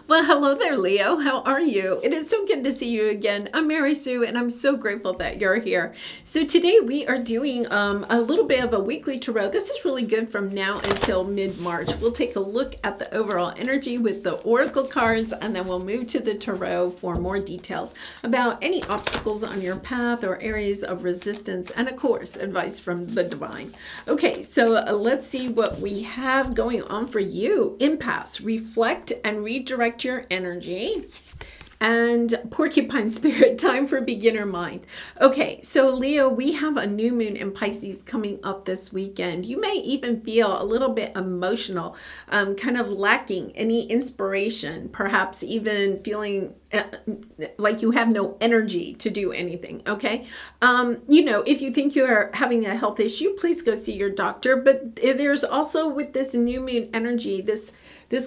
Well, hello there, Leo. How are you? It is so good to see you again. I'm Mary Sue, and I'm so grateful that you're here. So today we are doing a little bit of a weekly tarot. This is really good from now until mid-March. We'll take a look at the overall energy with the oracle cards, and then we'll move to the tarot for more details about any obstacles on your path or areas of resistance, and of course, advice from the divine. Okay, so let's see what we have going on for you. Impasse, reflect and redirect your energy, and porcupine spirit, time for beginner mind. Okay, so Leo, we have a new moon in Pisces coming up this weekend. You may even feel a little bit emotional, kind of lacking any inspiration, perhaps even feeling like you have no energy to do anything. Okay, you know, if you think you're having a health issue, please go see your doctor. But there's also, with this new moon energy, this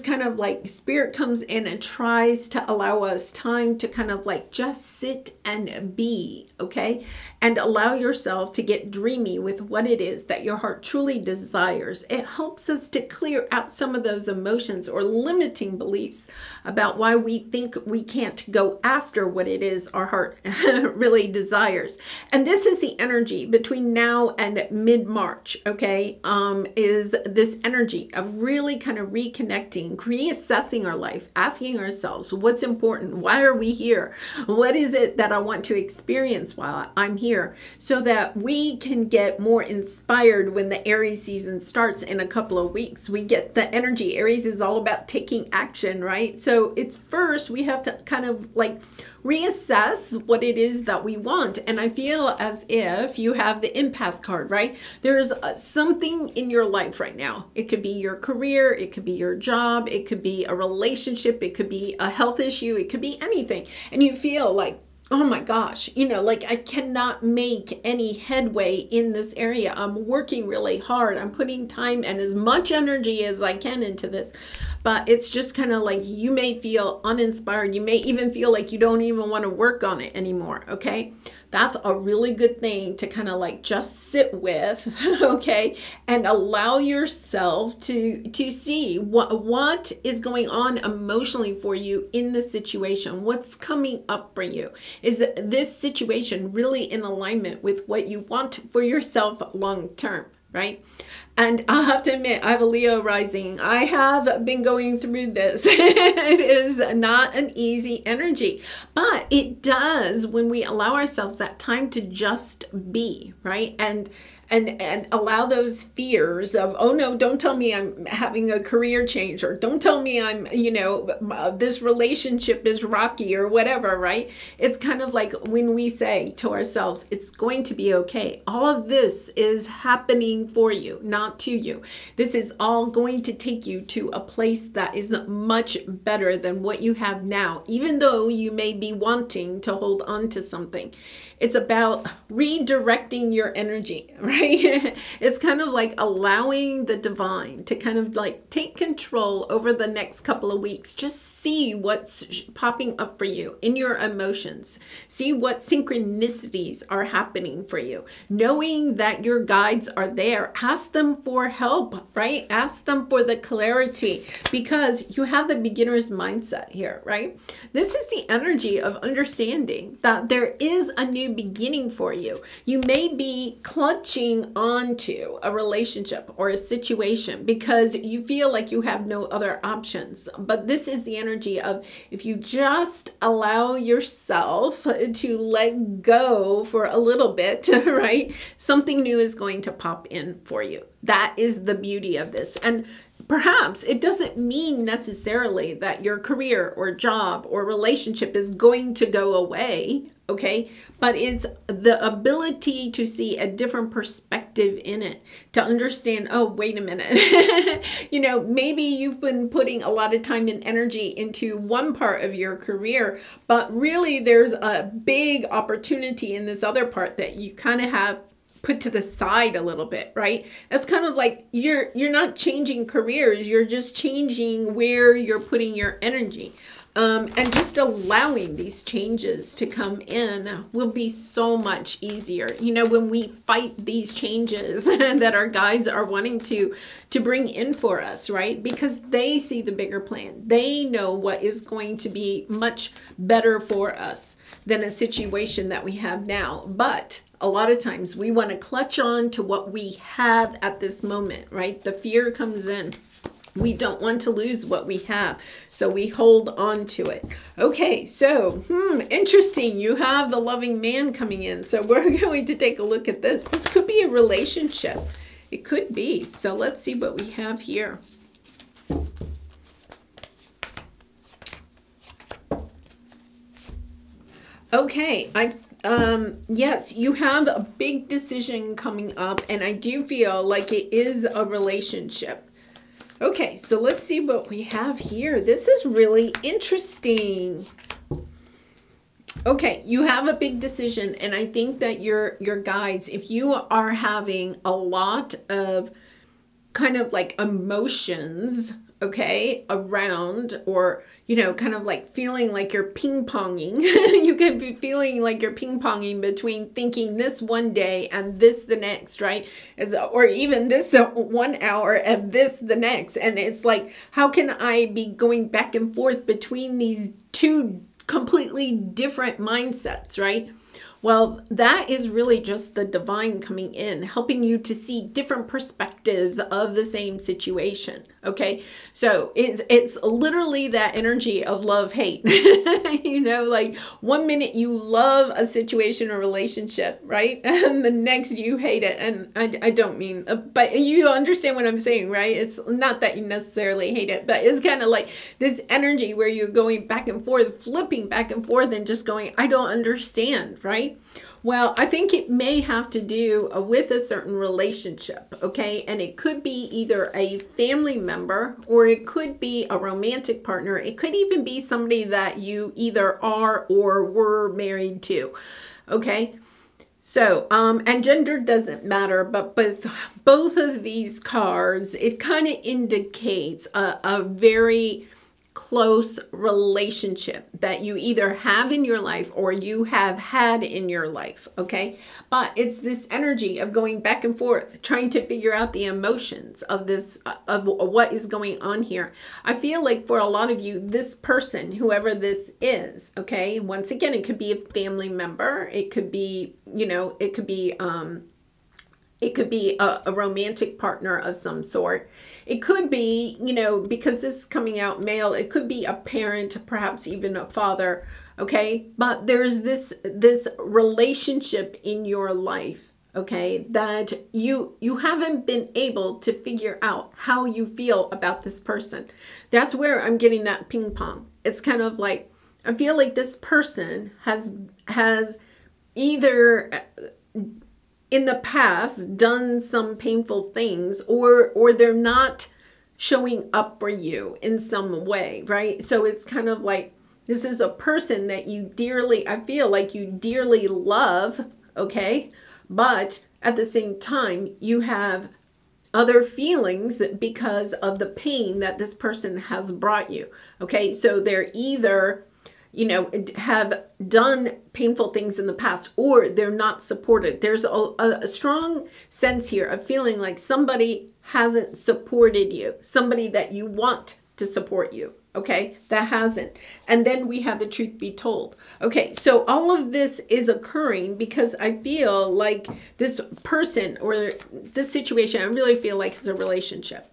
kind of like spirit comes in and tries to allow us time to kind of like just sit and be, okay? And allow yourself to get dreamy with what it is that your heart truly desires. It helps us to clear out some of those emotions or limiting beliefs about why we think we can't go after what it is our heart really desires. And this is the energy between now and mid-March, okay? Is this energy of really kind of reconnecting, reassessing our life, asking ourselves what's important, why are we here, what is it that I want to experience while I'm here, so that we can get more inspired when the Aries season starts in a couple of weeks. We get the energy. Aries is all about taking action, right? So it's first we have to kind of like reassess what it is that we want. And I feel as if you have the impasse card, right? There's something in your life right now. It could be your career, it could be your job, it could be a relationship, it could be a health issue, it could be anything. And you feel like, oh my gosh, you know, like I cannot make any headway in this area. I'm working really hard. I'm putting time and as much energy as I can into this. But it's just kind of like you may feel uninspired. You may even feel like you don't even want to work on it anymore, okay? That's a really good thing to kind of like just sit with, okay? And allow yourself to see what is going on emotionally for you in the situation. What's coming up for you? Is this situation really in alignment with what you want for yourself long term? Right? And I have to admit, I have a Leo rising. I have been going through this. It is not an easy energy, but it does when we allow ourselves that time to just be, right? And allow those fears of, oh no, don't tell me I'm having a career change, or don't tell me I'm, you know, this relationship is rocky or whatever, right? It's kind of like when we say to ourselves, it's going to be okay. All of this is happening for you, not to you. This is all going to take you to a place that is much better than what you have now, even though you may be wanting to hold on to something. It's about redirecting your energy, right? It's kind of like allowing the divine to kind of like take control over the next couple of weeks. Just see what's popping up for you in your emotions. See what synchronicities are happening for you. Knowing that your guides are there. Ask them for help, right? Ask them for the clarity, because you have the beginner's mindset here, right? This is the energy of understanding that there is a new beginning for you. You may be clutching onto a relationship or a situation because you feel like you have no other options. But this is the energy of, if you just allow yourself to let go for a little bit, right? Something new is going to pop in for you. That is the beauty of this. And perhaps it doesn't mean necessarily that your career or job or relationship is going to go away, okay? But it's the ability to see a different perspective in it, to understand, oh, wait a minute. You know, maybe you've been putting a lot of time and energy into one part of your career, but really there's a big opportunity in this other part that you kind of have put to the side a little bit, right? That's kind of like you're not changing careers, you're just changing where you're putting your energy. And just allowing these changes to come in will be so much easier. You know, when we fight these changes that our guides are wanting to bring in for us, right? Because they see the bigger plan. They know what is going to be much better for us than a situation that we have now. But a lot of times we want to clutch on to what we have at this moment, right? The fear comes in. We don't want to lose what we have, so we hold on to it. Okay, so, interesting. You have the loving man coming in, so we're going to take a look at this. This could be a relationship. It could be. So let's see what we have here. Okay, yes, you have a big decision coming up, and I do feel like it is a relationship. Okay, so let's see what we have here. This is really interesting. Okay, you have a big decision, and I think that your guides, if you are having a lot of kind of like emotions, okay, around, or, you know, kind of like feeling like you're ping-ponging. You could be feeling like you're ping-ponging between thinking this one day and this the next, right? Or even this 1 hour and this the next. And it's like, how can I be going back and forth between these two completely different mindsets, right? Well, that is really just the divine coming in, helping you to see different perspectives of the same situation. Okay, so it's literally that energy of love, hate. You know, like 1 minute you love a situation or relationship, right? And the next you hate it. And I don't mean, but you understand what I'm saying, right? It's not that you necessarily hate it, but it's kind of like this energy where you're going back and forth, flipping back and forth and just going, I don't understand, right? Well, I think it may have to do with a certain relationship, okay? And it could be either a family member, or it could be a romantic partner. It could even be somebody that you either are or were married to, okay? So, and gender doesn't matter, but with both of these cards, it kind of indicates a very close relationship that you either have in your life or you have had in your life, okay? But it's this energy of going back and forth, trying to figure out the emotions of this, of what is going on here. I feel like for a lot of you, this person, whoever this is, okay, once again, it could be a family member, it could be, you know, it could be a romantic partner of some sort. It could be, you know, because this is coming out male, it could be a parent, perhaps even a father, okay? But there's this relationship in your life, okay, that you haven't been able to figure out how you feel about this person. That's where I'm getting that ping pong. It's kind of like, I feel like this person has either in the past done some painful things, or they're not showing up for you in some way, right? So it's kind of like, this is a person that you dearly, I feel like you dearly love, okay? But at the same time, you have other feelings because of the pain that this person has brought you, okay? So they're either, you know, have done painful things in the past, or they're not supported. There's a strong sense here of feeling like somebody hasn't supported you, somebody that you want to support you, okay, that hasn't. And then we have the truth be told. Okay, so all of this is occurring because I feel like this person or this situation, I really feel like it's a relationship,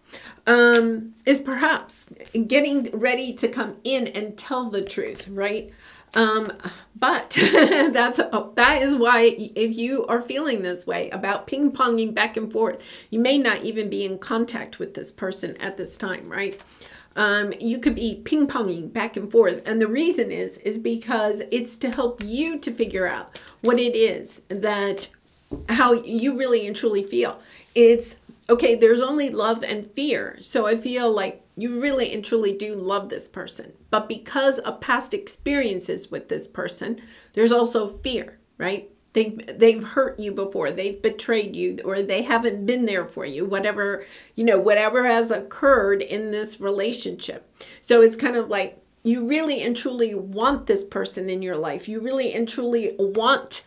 is perhaps getting ready to come in and tell the truth, right? But that is why, if you are feeling this way about ping-ponging back and forth, you may not even be in contact with this person at this time, right? You could be ping-ponging back and forth. And the reason is because it's to help you to figure out what it is that, how you really and truly feel. It's, okay, there's only love and fear. So I feel like you really and truly do love this person. But because of past experiences with this person, there's also fear, right? They've hurt you before, they've betrayed you, or they haven't been there for you, whatever, you know, whatever has occurred in this relationship. So it's kind of like you really and truly want this person in your life. You really and truly want,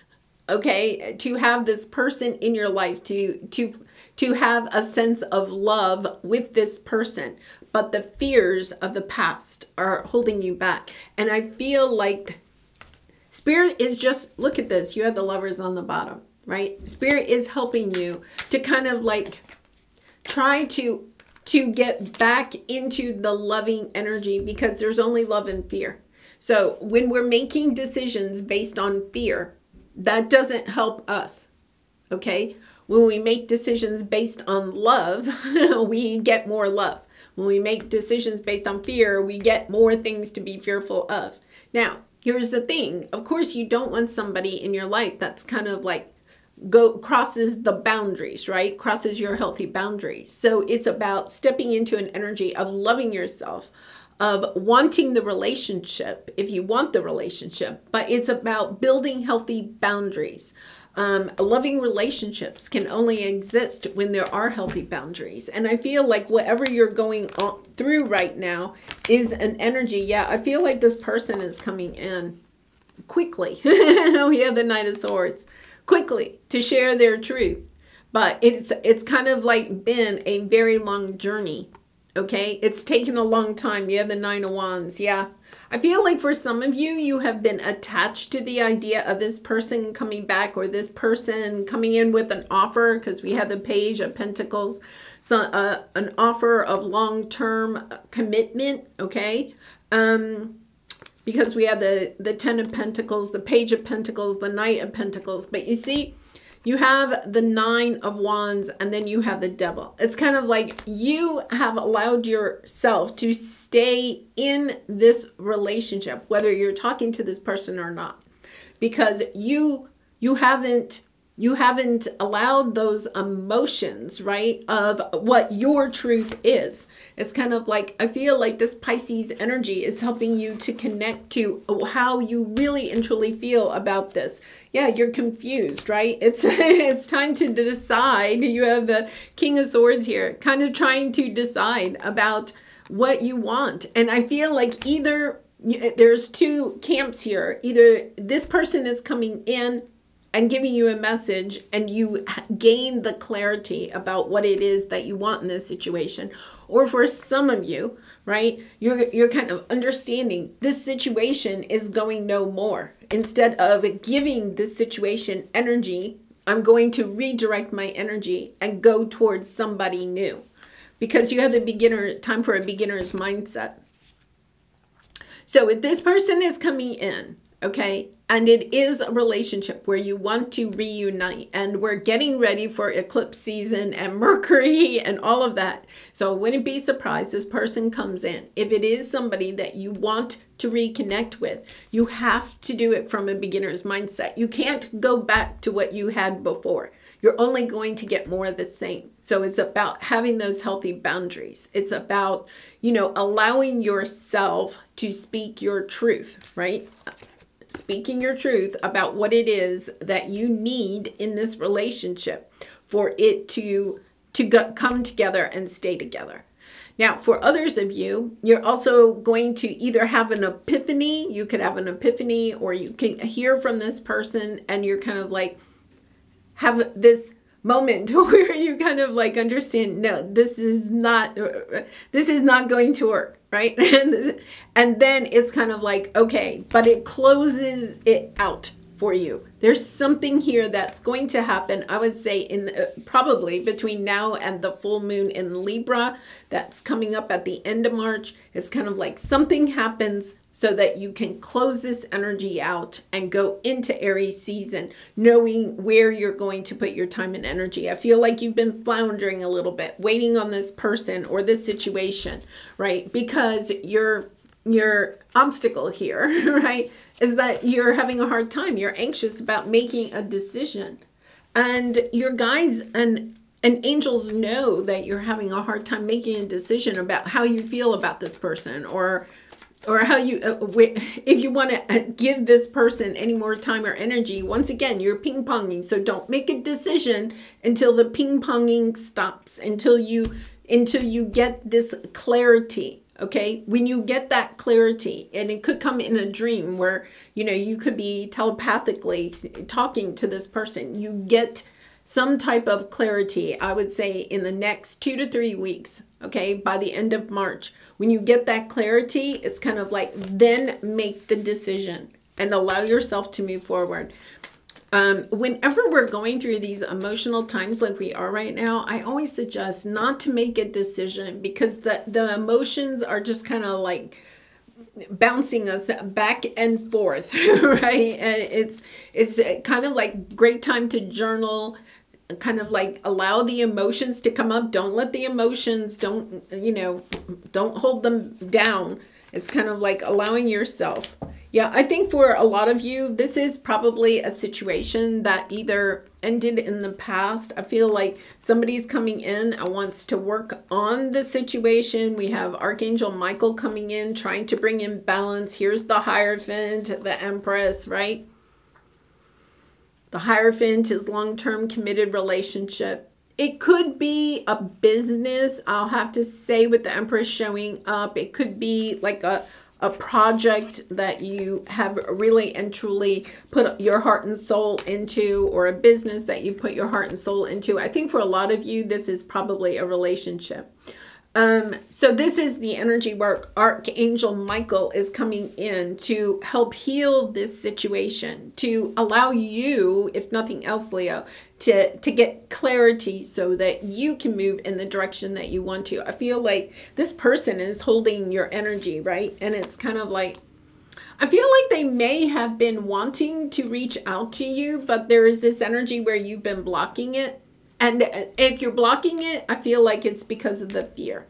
okay, to have this person in your life, to have a sense of love with this person. But the fears of the past are holding you back. And I feel like Spirit is just, look at this. You have the Lovers on the bottom, right? Spirit is helping you to kind of like try to get back into the loving energy, because there's only love and fear. So when we're making decisions based on fear, that doesn't help us, okay? When we make decisions based on love, we get more love. When we make decisions based on fear, we get more things to be fearful of. Now, here's the thing. Of course, you don't want somebody in your life that's kind of like crosses the boundaries, right? Crosses your healthy boundaries. So it's about stepping into an energy of loving yourself, of wanting the relationship, if you want the relationship, but it's about building healthy boundaries. Loving relationships can only exist when there are healthy boundaries. And I feel like whatever you're going through right now is an energy. Yeah, I feel like this person is coming in quickly. We have the Knight of Swords. Quickly to share their truth. But it's kind of like been a very long journey. Okay, it's taken a long time. You have the Nine of Wands. Yeah, I feel like for some of you, you have been attached to the idea of this person coming back, or this person coming in with an offer, because we have the Page of Pentacles. So an offer of long-term commitment, okay? Because we have the Ten of Pentacles, the Page of Pentacles, the Knight of Pentacles. But you see, you have the Nine of Wands, and then you have the Devil. It's kind of like you have allowed yourself to stay in this relationship, whether you're talking to this person or not, because you haven't allowed those emotions, right, of what your truth is. It's kind of like, I feel like this Pisces energy is helping you to connect to how you really and truly feel about this. Yeah, you're confused, right? It's time to decide. You have the King of Swords here, kind of trying to decide about what you want. And I feel like either there's two camps here. Either this person is coming in and giving you a message, and you gain the clarity about what it is that you want in this situation. Or for some of you, right, you're kind of understanding this situation is going no more. Instead of giving this situation energy, I'm going to redirect my energy and go towards somebody new. Because you have the time for a beginner's mindset. So if this person is coming in, okay, and it is a relationship where you want to reunite, and we're getting ready for eclipse season and Mercury and all of that. So I wouldn't be surprised this person comes in. If it is somebody that you want to reconnect with, you have to do it from a beginner's mindset. You can't go back to what you had before. You're only going to get more of the same. So it's about having those healthy boundaries. It's about, you know, allowing yourself to speak your truth, right? Speaking your truth about what it is that you need in this relationship for it to come together and stay together. Now, for others of you, you're also going to either have an epiphany. You could have an epiphany, or you can hear from this person and you're kind of like, have this moment where you kind of like understand, no, this is not going to work, right? And then it's kind of like, okay, but it closes it out for you. There's something here that's going to happen, I would say, in probably between now and the full moon in Libra that's coming up at the end of March. It's kind of like something happens so that you can close this energy out and go into Aries season, knowing where you're going to put your time and energy. I feel like you've been floundering a little bit, waiting on this person or this situation, right? Because your obstacle here, right, is that you're having a hard time. You're anxious about making a decision. And your guides and angels know that you're having a hard time making a decision about how you feel about this person, or how you, if you want to give this person any more time or energy. Once again, you're ping-ponging. So don't make a decision until the ping-ponging stops, until you get this clarity. Okay, when you get that clarity, and it could come in a dream where, you know, you could be telepathically talking to this person. You get some type of clarity, I would say, in the next 2 to 3 weeks, okay, by the end of March. When you get that clarity, it's kind of like, then make the decision and allow yourself to move forward. Whenever we're going through these emotional times like we are right now, I always suggest not to make a decision, because the emotions are just kind of like bouncing us back and forth, right? And it's kind of like great time to journal, kind of like allow the emotions to come up. Don't let the emotions, don't hold them down. It's kind of like allowing yourself. Yeah, I think for a lot of you, this is probably a situation that either ended in the past. I feel like somebody's coming in and wants to work on the situation. We have Archangel Michael coming in, trying to bring in balance. Here's the Hierophant, the Empress, right? The Hierophant is long-term committed relationship. It could be a business, I'll have to say, with the Empress showing up. It could be like a project that you have really and truly put your heart and soul into, or a business that you put your heart and soul into. I think for a lot of you, this is probably a relationship. So this is the energy where Archangel Michael is coming in to help heal this situation, to allow you, if nothing else, Leo, to get clarity so that you can move in the direction that you want to. I feel like this person is holding your energy, right? And it's kind of like, I feel like they may have been wanting to reach out to you, but there is this energy where you've been blocking it. And if you're blocking it, I feel like it's because of the fear,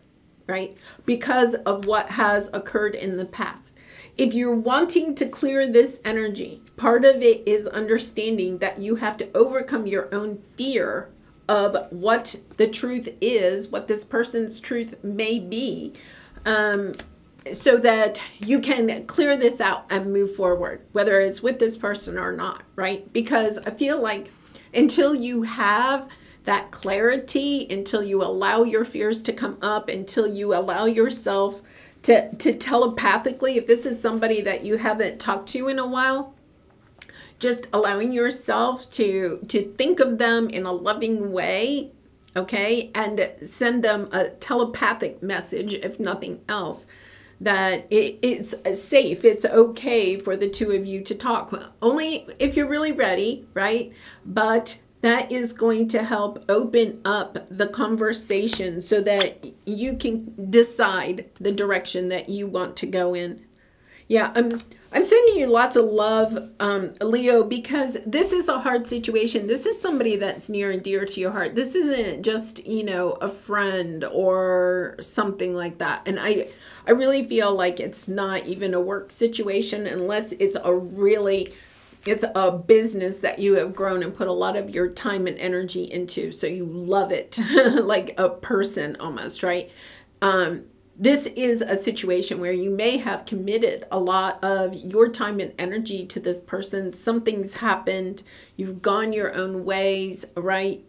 right? Because of what has occurred in the past. If you're wanting to clear this energy, part of it is understanding that you have to overcome your own fear of what the truth is, what this person's truth may be, so that you can clear this out and move forward, whether it's with this person or not, right? Because I feel like until you have that clarity, until you allow your fears to come up, until you allow yourself to telepathically, if this is somebody that you haven't talked to in a while, just allowing yourself to think of them in a loving way, okay, and send them a telepathic message, if nothing else, that it's safe, it's okay for the two of you to talk. Only if you're really ready, right? But that is going to help open up the conversation so that you can decide the direction that you want to go in. Yeah, I'm sending you lots of love, Leo, because this is a hard situation. This is somebody that's near and dear to your heart. This isn't just, you know, a friend or something like that. And I really feel like it's not even a work situation unless it's it's a business that you have grown and put a lot of your time and energy into. So you love it like a person almost, right? This is a situation where you may have committed a lot of your time and energy to this person. Something's happened. You've gone your own ways, right?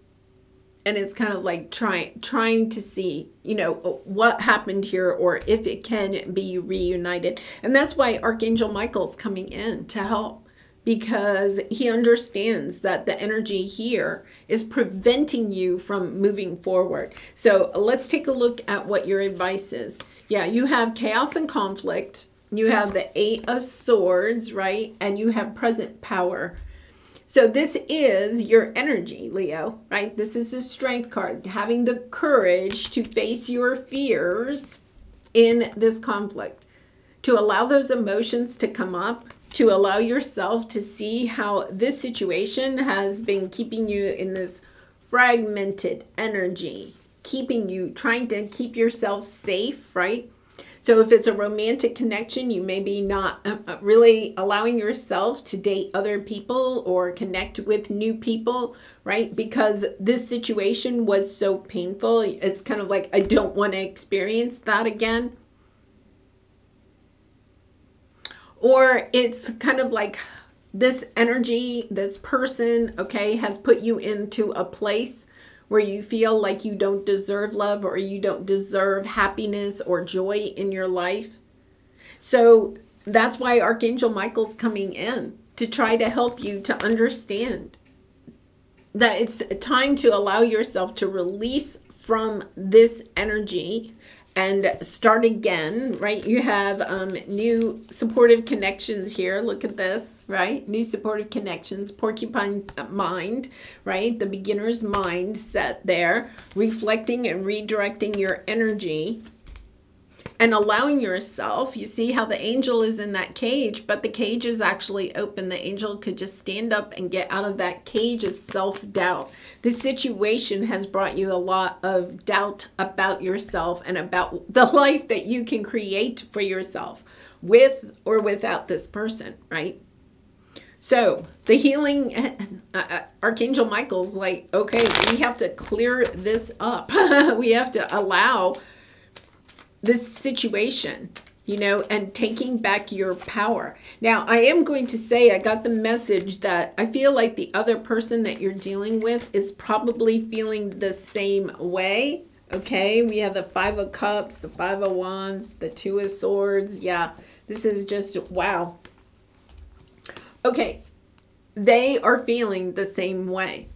And it's kind of like trying to see, you know, what happened here, or if it can be reunited. And that's why Archangel Michael's coming in to help, because he understands that the energy here is preventing you from moving forward. So let's take a look at what your advice is. Yeah, you have chaos and conflict. You have the 8 of Swords, right? And you have present power. So this is your energy, Leo, right? This is a strength card, having the courage to face your fears in this conflict, to allow those emotions to come up, to allow yourself to see how this situation has been keeping you in this fragmented energy, keeping you, trying to keep yourself safe, right? So if it's a romantic connection, you may be not really allowing yourself to date other people or connect with new people, right? Because this situation was so painful. It's kind of like, I don't want to experience that again. Or it's kind of like this energy, this person, okay, has put you into a place where you feel like you don't deserve love or you don't deserve happiness or joy in your life. So that's why Archangel Michael's coming in to try to help you to understand that it's time to allow yourself to release from this energy and start again, right? You have new supportive connections here. Look at this, right? New supportive connections, porcupine mind, right? The beginner's mind set there, reflecting and redirecting your energy and allowing yourself. You see how the angel is in that cage, but the cage is actually open. The angel could just stand up and get out of that cage of self-doubt. This situation has brought you a lot of doubt about yourself and about the life that you can create for yourself with or without this person, right? So the healing, Archangel Michael's like, okay, we have to clear this up. We have to allow this situation, you know, and taking back your power. Now, I am going to say I got the message that I feel like the other person that you're dealing with is probably feeling the same way. Okay, we have the Five of Cups, the Five of Wands, the Two of Swords. Yeah, this is just, wow. Okay, they are feeling the same way.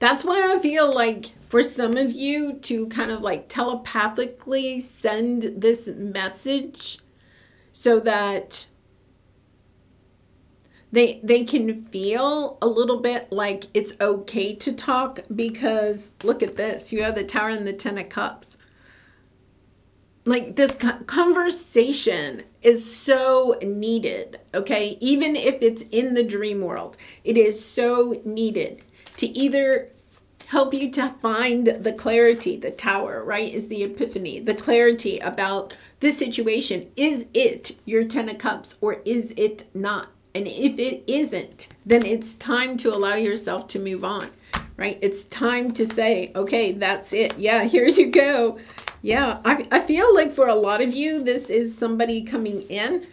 That's why I feel like for some of you to kind of like telepathically send this message so that they can feel a little bit like it's okay to talk, because look at this. You have the Tower and the Ten of Cups. Like this conversation is so needed, okay? Even if it's in the dream world, it is so needed to either help you to find the clarity. The Tower, right, is the epiphany, the clarity about this situation. Is it your Ten of Cups or is it not? And if it isn't, then it's time to allow yourself to move on, right? It's time to say, okay, that's it. Yeah, here you go. Yeah, I feel like for a lot of you, this is somebody coming in.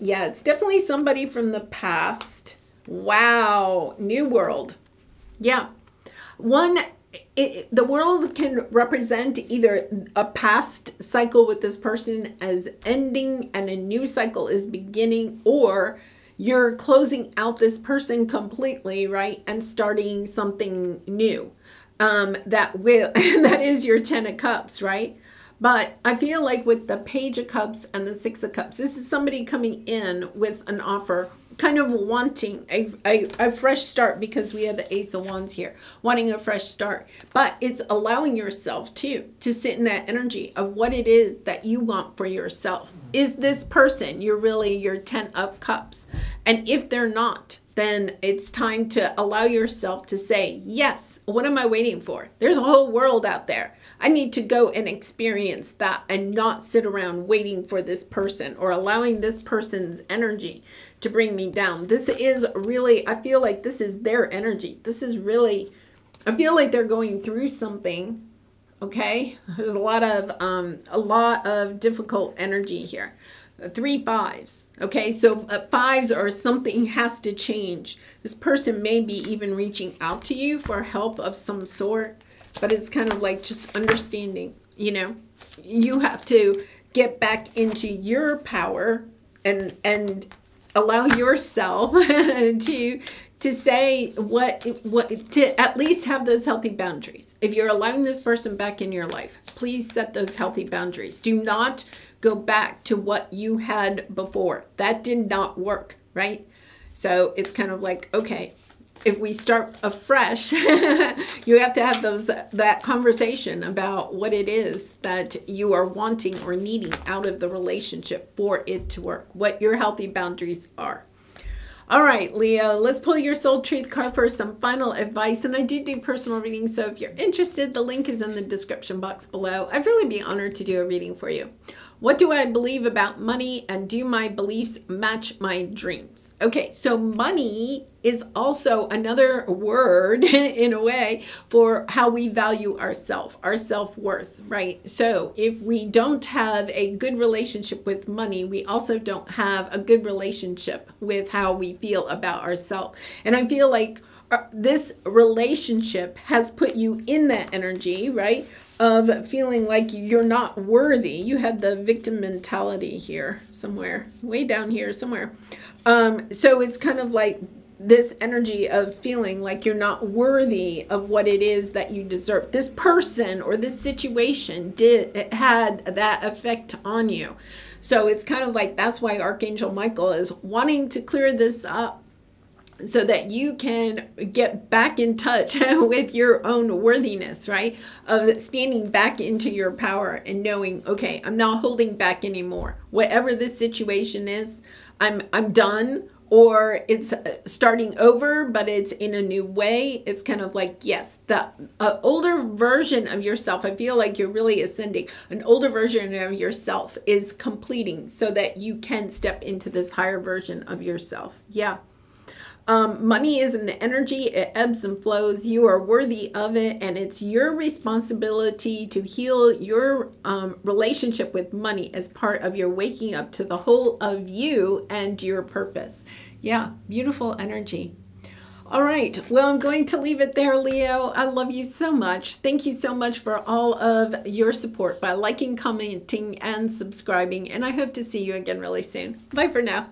Yeah, it's definitely somebody from the past. Wow, New World. Yeah. The world can represent either a past cycle with this person as ending and a new cycle is beginning, or you're closing out this person completely, right, and starting something new. That is your Ten of Cups, right? But I feel like with the Page of Cups and the Six of Cups, this is somebody coming in with an offer, kind of wanting a fresh start, because we have the Ace of Wands here, wanting a fresh start. But it's allowing yourself to sit in that energy of what it is that you want for yourself. Is this person your Ten of Cups? And if they're not, then it's time to allow yourself to say, yes, what am I waiting for? There's a whole world out there. I need to go and experience that and not sit around waiting for this person or allowing this person's energy to bring me down. This is really, I feel like this is their energy. This is really, I feel like they're going through something. Okay, there's a lot of difficult energy here. 3 5s. Okay, so 5s are something has to change. This person may be even reaching out to you for help of some sort, but it's kind of like just understanding, you know, you have to get back into your power and allow yourself to say what to at least have those healthy boundaries. If you're allowing this person back in your life, please set those healthy boundaries. Do not go back to what you had before. That did not work, right? So it's kind of like, okay, if we start afresh, you have to have that conversation about what it is that you are wanting or needing out of the relationship for it to work, what your healthy boundaries are. All right, Leo, let's pull your soul truth card for some final advice. And I do personal readings, so if you're interested, the link is in the description box below. I'd really be honored to do a reading for you. What do I believe about money, and do my beliefs match my dreams? Okay, so money is also another word in a way for how we value ourselves, our self-worth, right? So if we don't have a good relationship with money, we also don't have a good relationship with how we feel about ourselves. And I feel like this relationship has put you in that energy, right, of feeling like you're not worthy. You had the victim mentality here somewhere, way down here somewhere. So it's kind of like this energy of feeling like you're not worthy of what it is that you deserve. This person or this situation had that effect on you. So it's kind of like, that's why Archangel Michael is wanting to clear this up, so that you can get back in touch with your own worthiness, right? Of standing back into your power and knowing, okay, I'm not holding back anymore. Whatever this situation is, I'm done, or it's starting over, but it's in a new way. It's kind of like, yes, the older version of yourself, I feel like you're really ascending. An older version of yourself is completing so that you can step into this higher version of yourself. Yeah. Money is an energy. It ebbs and flows. You are worthy of it, and it's your responsibility to heal your relationship with money as part of your waking up to the whole of you and your purpose. Yeah, beautiful energy. All right, well, I'm going to leave it there, Leo. I love you so much. Thank you so much for all of your support by liking, commenting, and subscribing, and I hope to see you again really soon. Bye for now.